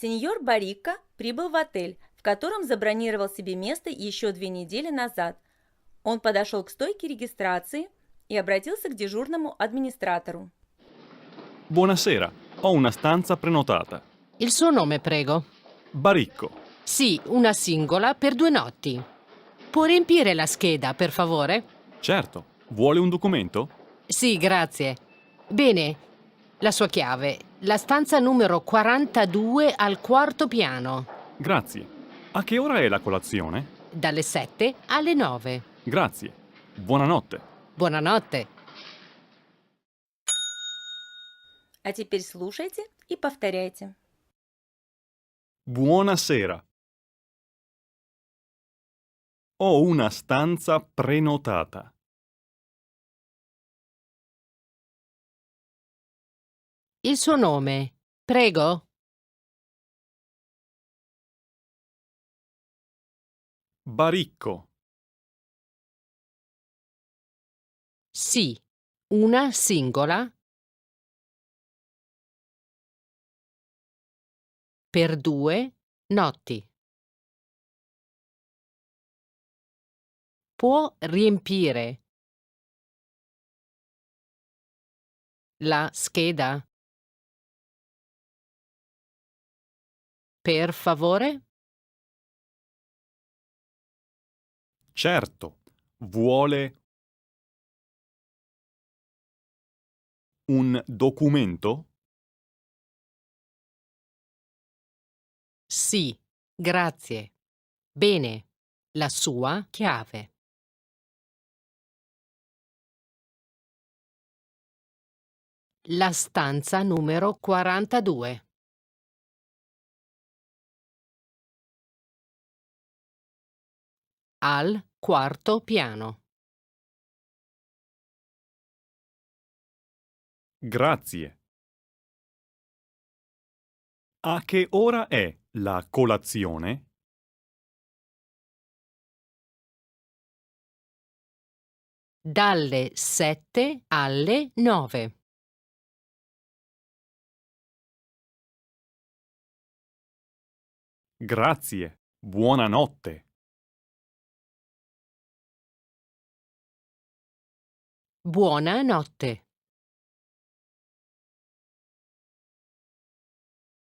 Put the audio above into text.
Сеньор Барика прибыл в отель, в котором забронировал себе место еще 2 недели назад. Он подошел к стойке регистрации и обратился к дежурному администратору. Buonasera, ho una stanza prenotata. Il suo nome, prego. Baricco. Sì, una singola per 2 notti. Può riempire la scheda, per favore? Certo. Vuole un documento? Sì, grazie. Bene, la sua chiave. La stanza numero 42 al 4º piano. Grazie. A che ora è la colazione? Dalle 7 alle 9. Grazie. Buonanotte. Buonanotte. А теперь слушайте и повторяйте. Buonasera. Ho una stanza prenotata. Il suo nome, prego. Baricco. Sì, una singola per 2 notti. Può riempire la scheda? Per favore? Certo. Vuole un documento? Sì, grazie. Bene, la sua chiave. La stanza numero 42. Al 4º piano. Grazie. A che ora è la colazione? Dalle 7 alle 9. Grazie. Buonanotte. Buonanotte.